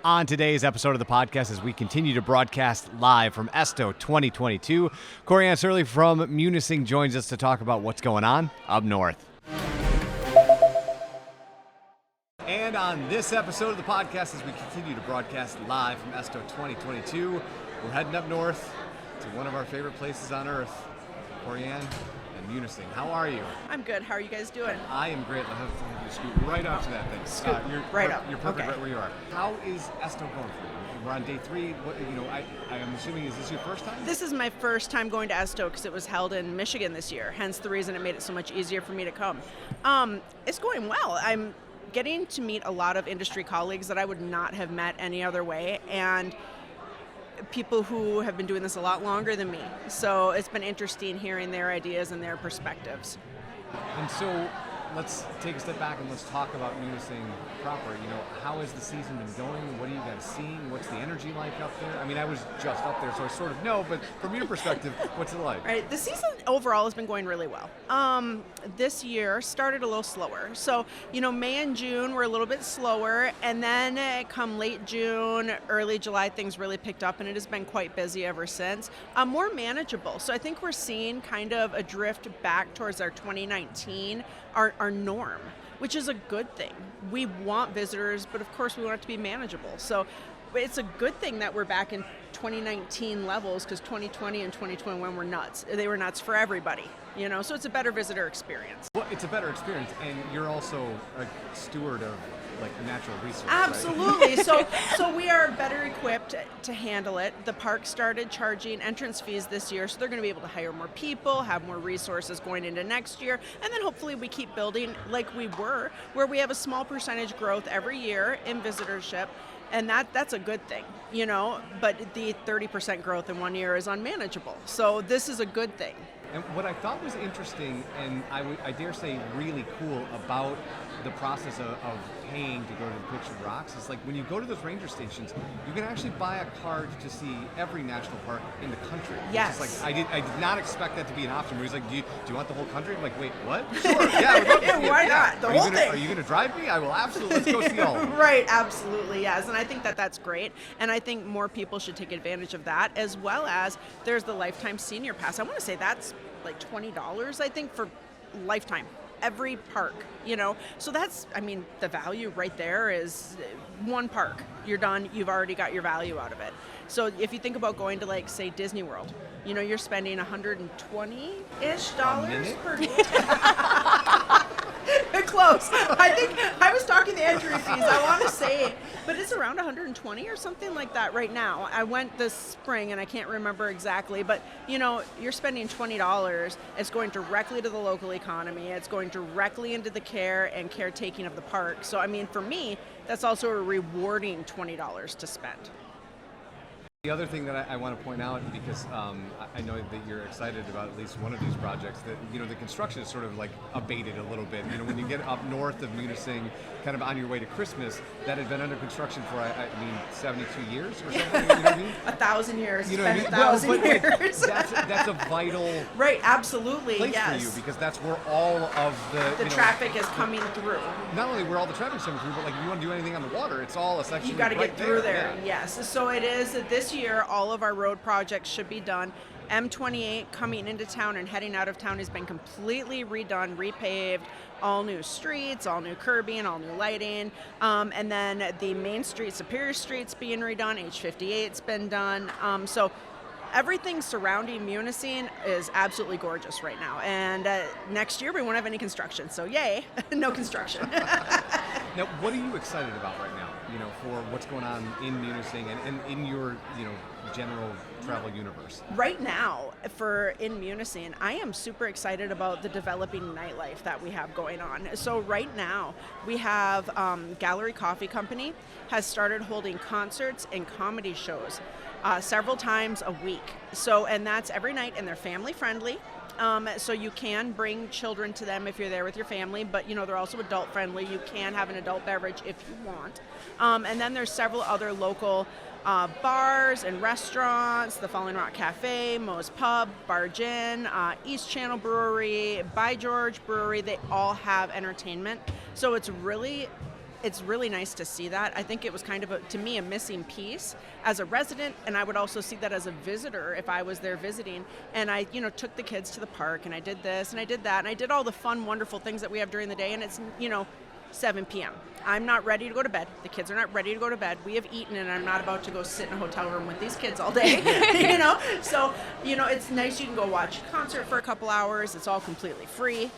On today's episode of the podcast, as we continue to broadcast live from ESTO 2022, Cori-Ann Cearly from Munising joins us to talk about what's going on up north. And on this episode of the podcast, as we continue to broadcast live from ESTO 2022, we're heading up north to one of our favorite places on earth, Cori-Ann and Munising. How are you? I'm good. How are you guys doing? I am great. I'll have to scoot right up to that thing. Scoot right up. You're perfect Okay. right where you are. How is ESTO going for you? We're on day 3. I'm assuming, is this your first time? This is my first time going to ESTO because it was held in Michigan this year, hence the reason it made it so much easier for me to come. It's going well. I'm getting to meet a lot of industry colleagues that I would not have met any other way, and people who have been doing this a lot longer than me. So it's been interesting hearing their ideas and their perspectives. And so let's take a step back and let's talk about Munising proper. How has the season been going? What are you guys seeing? What's the energy like up there? I mean, I was just up there, so I sort of know, but from your perspective, what's it like? Right. The season overall has been going really well. This year started a little slower. So, May and June were a little bit slower, and then come late June, early July, things really picked up, and it has been quite busy ever since. More manageable. So I think we're seeing kind of a drift back towards our 2019, our norm, which is a good thing. We want visitors, but of course we want it to be manageable. So it's a good thing that we're back in 2019 levels, because 2020 and 2021 were nuts. They were nuts for everybody, so it's a better visitor experience. Well, it's a better experience, and you're also a steward of natural resources. Absolutely. Right? So we are better equipped to handle it. The park started charging entrance fees this year, so they're going to be able to hire more people, have more resources going into next year, and then hopefully we keep building like we were, where we have a small percentage growth every year in visitorship. And that's a good thing, but the 30% growth in one year is unmanageable. So this is a good thing. And what I thought was interesting, and I dare say really cool about the process of paying to go to the Pictured Rocks is when you go to those ranger stations, you can actually buy a card to see every national park in the country. Yes. It's I did not expect that to be an option. Where he's like, do you want the whole country? I'm like, wait, what? Sure, yeah, I would love to see it. Why not? The whole thing. Are you going to drive me? I will absolutely. Let's go see all of them. Right, absolutely, yes. And I think that's great. And I think more people should take advantage of that, as well as there's the Lifetime Senior Pass. I want to say that's $20, I think, for lifetime. Every park, so that's, the value right there is one park. You're done. You've already got your value out of it. So if you think about going to say Disney World, you're spending $120-ish per day. Close. I think I was talking the entry fees. I want to say, but it's around 120 or something like that right now. I went this spring and I can't remember exactly, but you're spending $20. It's going directly to the local economy. It's going directly into the care and caretaking of the park. So for me, that's also a rewarding $20 to spend. The other thing that I want to point out, because I know that you're excited about at least one of these projects, that the construction is sort of abated a little bit. When you get up north of Munising, kind of on your way to Christmas, that had been under construction for 72 years or something. You know what I mean? 1,000 years. You know what I mean? 1,000 years. That's a vital right. Absolutely. place yes. for you, because that's where all of the traffic is coming through. Not only where all the traffic's coming through, but if you want to do anything on the water, it's all essentially you got to right get through there. Yeah. Yes. So it is this year. All of our road projects should be done. M28 coming into town and heading out of town has been completely redone, repaved, all new streets, all new curbing, all new lighting, and then the main street, Superior Street's being redone, H58's been done. So everything surrounding Munising is absolutely gorgeous right now. And next year we won't have any construction, so yay, no construction. Now, what are you excited about right now? For what's going on in Munising and in your, general travel universe? Right now, in Munising, I am super excited about the developing nightlife that we have going on. So right now, we have Gallery Coffee Company has started holding concerts and comedy shows several times a week. So, and that's every night, and they're family friendly. So you can bring children to them if you're there with your family, but they're also adult friendly. You can have an adult beverage if you want. And then there's several other local bars and restaurants, the Falling Rock Cafe, Moe's Pub, Bar Gin, East Channel Brewery, By George Brewery. They all have entertainment. So it's really it's really nice to see that. I think it was kind of, to me, a missing piece as a resident, and I would also see that as a visitor if I was there visiting. And I, took the kids to the park, and I did this, and I did that, and I did all the fun, wonderful things that we have during the day, and it's, 7 p.m. I'm not ready to go to bed. The kids are not ready to go to bed. We have eaten, and I'm not about to go sit in a hotel room with these kids all day, So, it's nice you can go watch a concert for a couple hours. It's all completely free.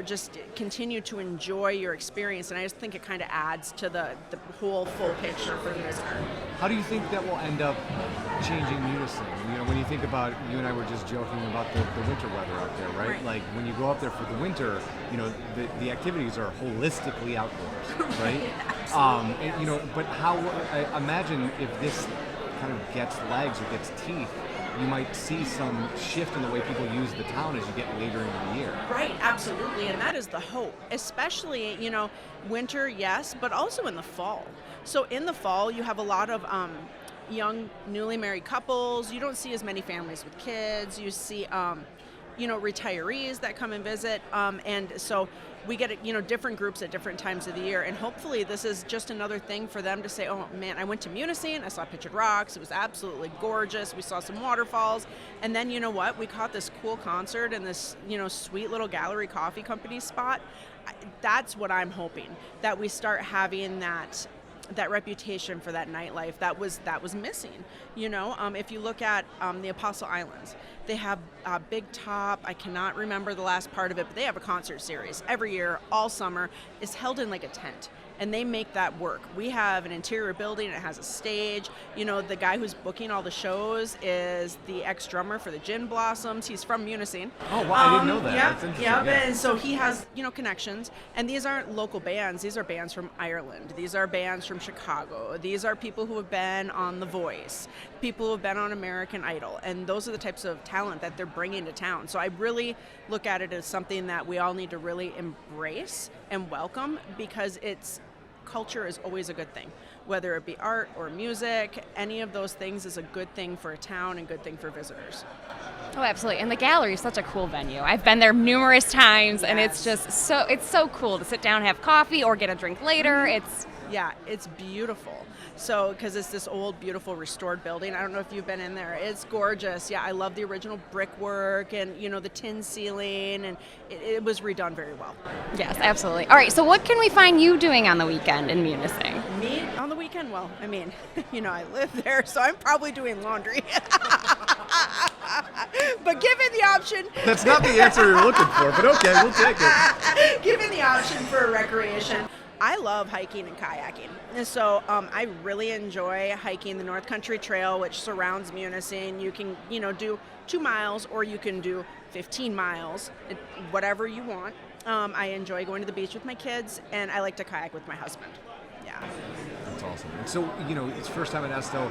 Just continue to enjoy your experience. And I just think it kind of adds to the whole full picture for the visitor. How do you think that will end up changing Munising? When you think about, you and I were just joking about the winter weather out there, right? Like when you go up there for the winter, the activities are holistically outdoors, right? But imagine if this kind of gets legs or gets teeth, you might see some shift in the way people use the town as you get later into the year. Right, absolutely, and that is the hope, especially, winter, yes, but also in the fall. So in the fall, you have a lot of young, newly married couples. You don't see as many families with kids. You see, retirees that come and visit, and so we get different groups at different times of the year, and hopefully this is just another thing for them to say, oh man, I went to Munising, I saw Pictured Rocks, it was absolutely gorgeous, we saw some waterfalls, and then you know what, we caught this cool concert in this sweet little Gallery Coffee Company spot. That's what I'm hoping, that we start having that reputation for that nightlife that was missing. If you look at the Apostle Islands, they have Big Top. I cannot remember the last part of it, but they have a concert series every year, all summer. It's held in like a tent, and they make that work. We have an interior building. It has a stage. The guy who's booking all the shows is the ex-drummer for the Gin Blossoms. He's from Munising. Oh, wow, I didn't know that. That's interesting. Yeah, and so he has, connections. And these aren't local bands. These are bands from Ireland. These are bands from Chicago. These are people who have been on The Voice, people who have been on American Idol. And those are the types of talent that they're bringing to town. So I really look at it as something that we all need to really embrace and welcome, because culture is always a good thing, whether it be art or music. Any of those things is a good thing for a town and good thing for visitors. Oh, absolutely. And the gallery is such a cool venue. I've been there numerous times, and it's just so cool to sit down and have coffee or get a drink later. It's beautiful. So, because it's this old, beautiful, restored building. I don't know if you've been in there. It's gorgeous. Yeah, I love the original brickwork and, the tin ceiling, and it was redone very well. Yes, absolutely. All right, so what can we find you doing on the weekend in Munising? Me? On the weekend? Well, I live there, so I'm probably doing laundry. But given the option... That's not the answer you're looking for, but okay, we'll take it. Given the option for recreation, I love hiking and kayaking. And so I really enjoy hiking the North Country Trail, which surrounds Munising. You can, do 2 miles, or you can do 15 miles, whatever you want. I enjoy going to the beach with my kids, and I like to kayak with my husband. Yeah. That's awesome. And so, it's first time at ESTO.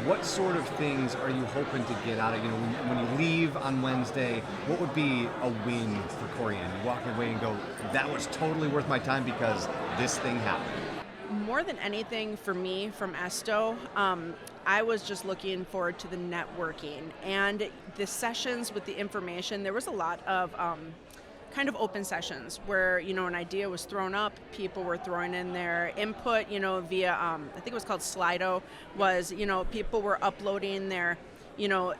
What sort of things are you hoping to get out of, when you leave on Wednesday, what would be a win for Cori-Ann? You walk away and go, that was totally worth my time because this thing happened. More than anything for me from ESTO, I was just looking forward to the networking and the sessions with the information. There was a lot of kind of open sessions where, an idea was thrown up, people were throwing in their input, via, I think it was called Slido, was, people were uploading their,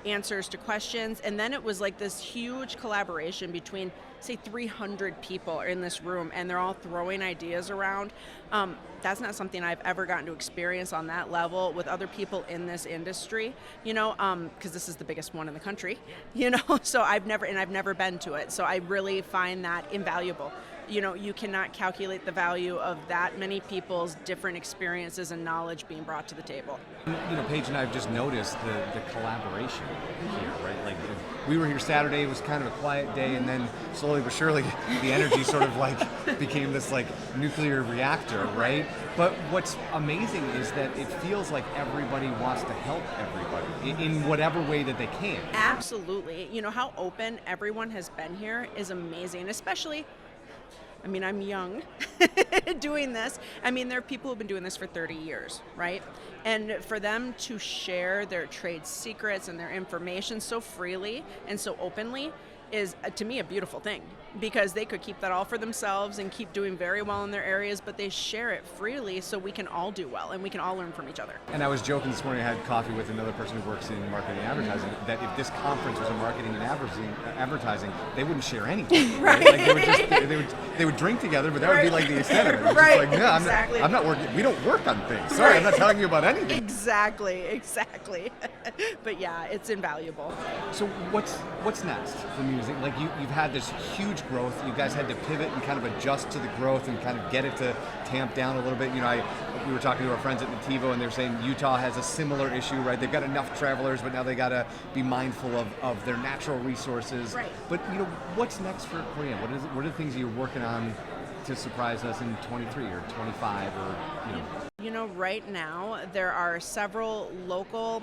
answers to questions. And then it was like this huge collaboration between, say, 300 people are in this room, and they're all throwing ideas around. That's not something I've ever gotten to experience on that level with other people in this industry, because this is the biggest one in the country, so I've never been to it. So I really find that invaluable. You cannot calculate the value of that many people's different experiences and knowledge being brought to the table. Paige and I have just noticed the collaboration here, right? Like, we were here Saturday, it was kind of a quiet day, and then slowly but surely the energy sort of became this nuclear reactor, right? But what's amazing is that it feels like everybody wants to help everybody in whatever way that they can. Absolutely. How open everyone has been here is amazing, especially, I'm young doing this. There are people who've been doing this for 30 years, right? And for them to share their trade secrets and their information so freely and so openly, is to me a beautiful thing, because they could keep that all for themselves and keep doing very well in their areas, but they share it freely so we can all do well and we can all learn from each other. And I was joking this morning, I had coffee with another person who works in marketing and advertising, that if this conference was a marketing and advertising, they wouldn't share anything. Right. Like they would drink together, but that would be like the extent of it. It's Right. just like, no, Exactly. I'm not working. We don't work on things. Sorry, I'm not telling you about anything. Exactly. But yeah, it's invaluable. So what's next for music? Like you've had this huge growth. You guys had to pivot and kind of adjust to the growth and kind of get it to tamp down a little bit. You know, we were talking to our friends at Nativo, and they were saying Utah has a similar issue, right? They've got enough travelers, but now they got to be mindful of their natural resources. Right. But you know, what's next for Cori-Ann? What are the things you're working on to surprise us in 23 or 25 or you know? You know, right now there are several local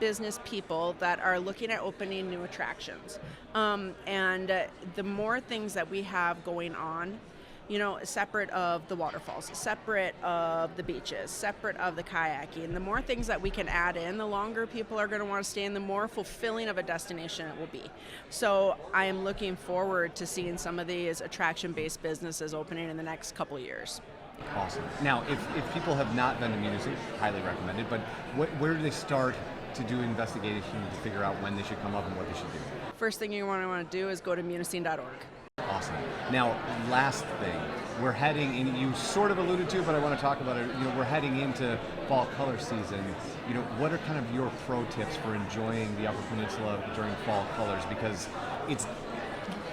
business people that are looking at opening new attractions. The more things that we have going on, you know, separate of the waterfalls, separate of the beaches, separate of the kayaking, the more things that we can add in, the longer people are going to want to stay and the more fulfilling of a destination it will be. So I am looking forward to seeing some of these attraction-based businesses opening in the next couple years. Awesome. Now, if people have not been to Munising, highly recommended, but where do they start to do investigation to figure out when they should come up and what they should do? First thing you want to do is go to munising.org. Awesome. Now, last thing, we're heading, and you sort of alluded to, but I want to talk about it. You know, we're heading into fall color season. You know, what are kind of your pro tips for enjoying the Upper Peninsula during fall colors? Because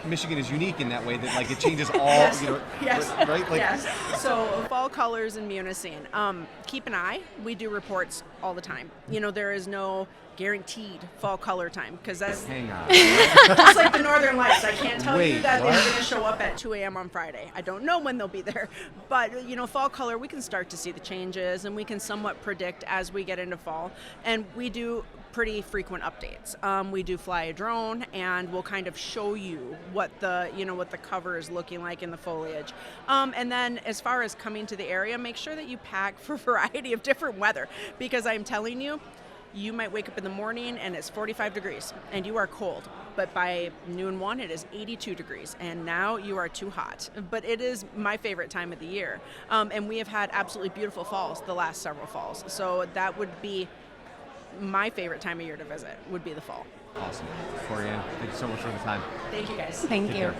Michigan is unique in that way that like it changes all. Yes. You know, Yes. right? Like, yes. So fall colors in Munising. Keep an eye. We do reports all the time. You know, there is no guaranteed fall color time because that's hang on. just like the Northern Lights. I can't tell you Wait, that what? they're going to show up at 2 a.m. on Friday. I don't know when they'll be there. But, you know, fall color, we can start to see the changes and we can somewhat predict as we get into fall. And we do pretty frequent updates. We do fly a drone and we'll kind of show you what the cover is looking like in the foliage. And then as far as coming to the area, make sure that you pack for a variety of different weather because I'm telling you, you might wake up in the morning and it's 45 degrees and you are cold. But by noon 1, it is 82 degrees and now you are too hot. But it is my favorite time of the year. And we have had absolutely beautiful falls the last several falls. So that would be my favorite time of year to visit, would be the fall. Awesome. Cori-Ann, thank you so much for the time. Thank you guys. Thank Take you. care.